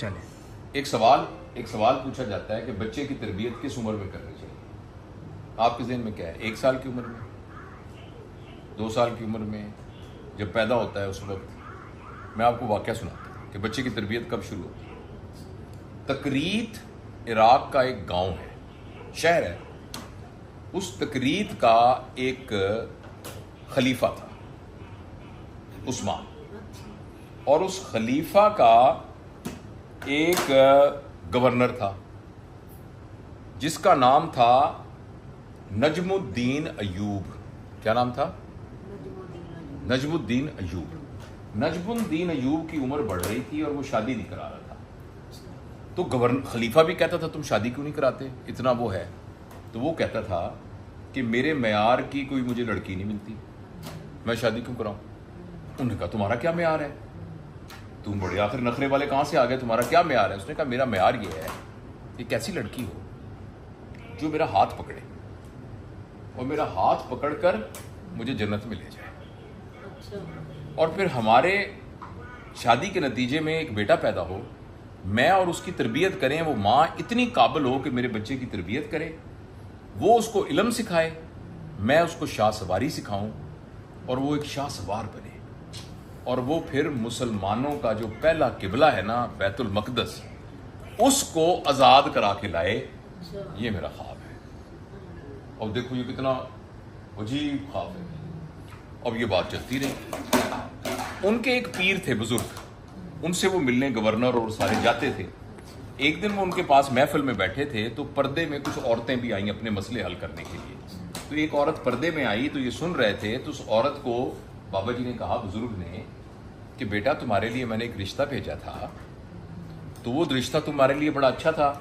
چلے ایک سوال پوچھا جاتا ہے کہ بچے کی تربیت کس عمر میں کرنی چاہیے؟ آپ کے ذہن میں کیا ہے؟ 1 سال کی عمر میں، 2 سال کی عمر میں، جب پیدا ہوتا ہے اس وقت؟ میں آپ کو واقعہ سناتا ہوں کہ بچے کی تربیت کب شروع ہوتی ہے۔ تکریت عراق کا ایک گاؤں ہے، شہر ہے۔ اس تکریت کا ایک خلیفہ تھا، عثمان، اور اس خلیفہ کا ایک گورنر تھا جس کا نام تھا نجم الدین ایوب۔ کیا نام تھا؟ نجم الدین ایوب۔ نجم الدین ایوب کی عمر بڑھ رہی تھی اور وہ شادی نہیں کرا رہا تھا، تو خلیفہ بھی کہتا تھا تم شادی کیوں نہیں کراتے، اتنا وہ ہے۔ تو وہ کہتا تھا کہ میرے معیار کی کوئی مجھے لڑکی نہیں ملتی، میں شادی کیوں کراؤں؟ انہوں نے کہا تمہارا کیا معیار ہے، تم بڑے آخر نخرے والے کہاں سے آ گئے، تمہارا کیا معیار ہے؟ اس نے کہا میرا معیار یہ ہے کہ ایک ایسی لڑکی ہو جو میرا ہاتھ پکڑے اور میرا ہاتھ پکڑ کر مجھے جنت میں لے جائے، اور پھر ہمارے شادی کے نتیجے میں ایک بیٹا پیدا ہو، میں اور اس کی تربیت کریں، وہ ماں اتنی قابل ہو کہ میرے بچے کی تربیت کرے، وہ اس کو علم سکھائے، میں اس کو شاہ سواری سکھاؤں، اور وہ ایک شاہ سوار بنے، اور وہ پھر مسلمانوں کا جو پہلا قبلہ ہے نا بیت المقدس، اس کو آزاد کرا کے لائے۔ یہ میرا خواب ہے۔ اور دیکھو یہ کتنا عجیب خواب ہے۔ اب یہ بات چلتی رہی۔ ان کے ایک پیر تھے بزرگ، ان سے وہ ملنے گورنر اور سارے جاتے تھے۔ ایک دن وہ ان کے پاس محفل میں بیٹھے تھے تو پردے میں کچھ عورتیں بھی آئیں اپنے مسئلے حل کرنے کے لیے۔ تو ایک عورت پردے میں آئی تو یہ سن رہے تھے، تو اس عورت کو بابا جی نے کہا، بزرگ نے، کہ بیٹا تمہارے لیے میں نے ایک رشتہ بھیجا تھا، تو وہ رشتہ تمہارے لیے بڑا اچھا تھا،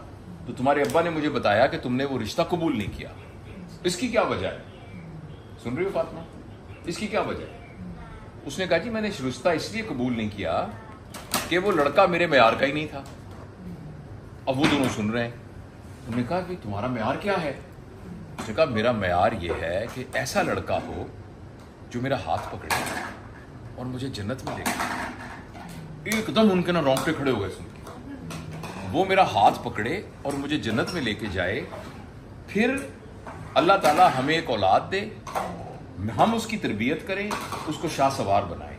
تو تمہارے ابا نے مجھے بتایا کہ تم نے وہ رشتہ قبول نہیں کیا، اس کی کیا وجہ ہے؟ سن رہی ہو فاطمہ؟ اس کی کیا وجہ ہے؟ اس نے کہا جی میں نے رشتہ اس لیے قبول نہیں کیا کہ وہ لڑکا میرے معیار کا ہی نہیں تھا۔ اب وہ دونوں سن رہے ہیں۔ انہوں نے کہا کہ تمہارا معیار کیا ہے؟ اس نے کہا میرا معیار یہ ہے کہ ایسا لڑکا ہو جو میرا ہاتھ پکڑے اور مجھے جنت میں لے گئے۔ ایک دم ان کے نا رونگٹے کھڑے ہو گئے سن کے۔ وہ میرا ہاتھ پکڑے اور مجھے جنت میں لے کے جائے، پھر اللہ تعالیٰ ہمیں ایک اولاد دے، ہم اس کی تربیت کریں، اس کو شاہ سوار بنائیں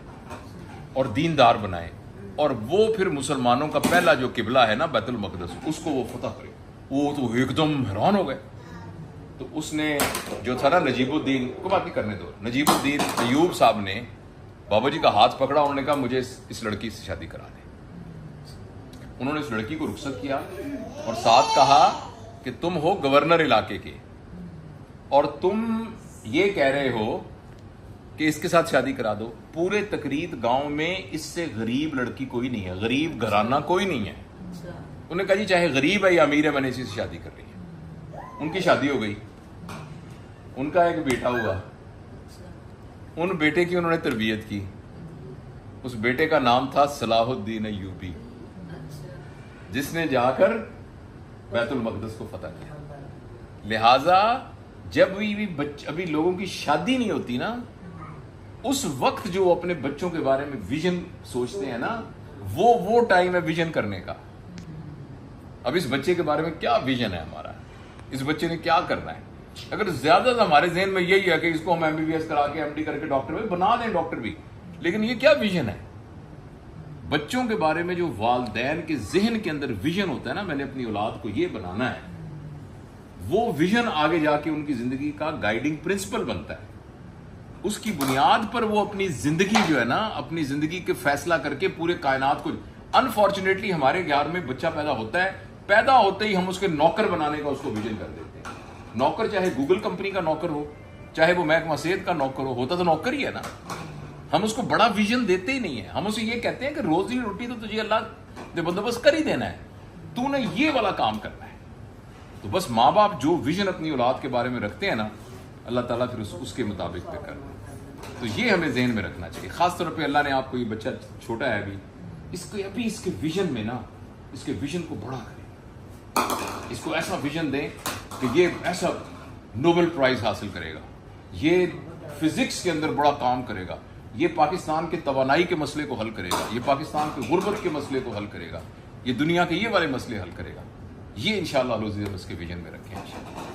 اور دیندار بنائیں، اور وہ پھر مسلمانوں کا پہلا جو قبلہ ہے نا بیت المقدس، اس کو وہ فتح کرے۔ وہ تو ایک دم حیران ہو گئے۔ تو اس نے جو تھا نا نجیب الدین کو بات نہیں کرنے دو، نجیب الدین ایوب صاحب نے بابا جی کا ہاتھ پکڑا، انہوں نے کہا مجھے اس لڑکی سے شادی کرا دیں۔ انہوں نے اس لڑکی کو رخصت کیا اور ساتھ کہا کہ تم ہو گورنر علاقے کے اور تم یہ کہہ رہے ہو کہ اس کے ساتھ شادی کرا دو، پورے تکریت گاؤں میں اس سے غریب لڑکی کوئی نہیں ہے، غریب گھرانہ کوئی نہیں ہے۔ انہوں نے کہا جی چاہے غریب ہے یا امیر ہے، میں نے اسی سے شادی کر رہی ہے۔ ان کی شادی ہو گئی، ان کا ایک بیٹا ہوا، ان بیٹے کی انہوں نے تربیت کی۔ اس بیٹے کا نام تھا صلاح الدین ایوبی، جس نے جا کر بیت المقدس کو فتح کیا۔ لہذا جب ابھی لوگوں کی شادی نہیں ہوتی نا، اس وقت جو اپنے بچوں کے بارے میں ویژن سوچتے ہیں نا، وہ ٹائم ہے ویژن کرنے کا۔ اب اس بچے کے بارے میں کیا ویژن ہے ہمارا، اس بچے نے کیا کرنا ہے؟ اگر زیادہ ہمارے ذہن میں یہی ہے کہ اس کو ہم MBBS کرا کے MD کر کے ڈاکٹر بھی بنا دیں، ڈاکٹر بھی، لیکن یہ کیا ویژن ہے؟ بچوں کے بارے میں جو والدین کے ذہن کے اندر ویژن ہوتا ہے نا، میں نے اپنی اولاد کو یہ بنانا ہے، وہ ویژن آگے جا کے ان کی زندگی کا گائیڈنگ پرنسپل بنتا ہے۔ اس کی بنیاد پر وہ اپنی زندگی جو ہے نا، اپنی زندگی کے فیصلہ کر کے پورے کائنات کو۔ انفارچونیٹلی ہمارے گھر میں بچہ پیدا ہوتا ہے، پیدا ہوتے ہی ہم اس کے نوکر بنانے کا اس کو ویژن کر دیتے ہیں۔ نوکر چاہے گوگل کمپنی کا نوکر ہو، چاہے وہ محکمہ صحت کا نوکر ہو، ہوتا تو نوکر ہی ہے نا۔ ہم اس کو بڑا ویژن دیتے ہی نہیں ہیں، ہم اسے یہ کہتے ہیں کہ روزی روٹی تو تجھے اللہ نے بندوبست کر ہی دینا ہے، تو نے یہ والا کام کرنا ہے۔ تو بس ماں باپ جو ویژن اپنی اولاد کے بارے میں رکھتے ہیں نا، اللہ تعالیٰ پھر اس کے مطابق پہ کرنا ہے۔ تو یہ ہمیں ذہن میں رکھنا چاہیے، خاص طور پہ اللہ نے آپ کو، یہ بچہ چھوٹا ہے ابھی اس کے ویژن میں نا، اس کے ویژن کو بڑا کریں، اس کو ایسا ویژن دیں کہ یہ ایسا نوبل پرائز حاصل کرے گا، یہ فزکس کے اندر بڑا کام کرے گا، یہ پاکستان کے توانائی کے مسئلے کو حل کرے گا، یہ پاکستان کے غربت کے مسئلے کو حل کرے گا، یہ دنیا کے یہ والے مسئلے حل کرے گا. یہ انشاءاللہ اللہ عز و جل اس کے ویژن میں رکھیں انشاءاللہ.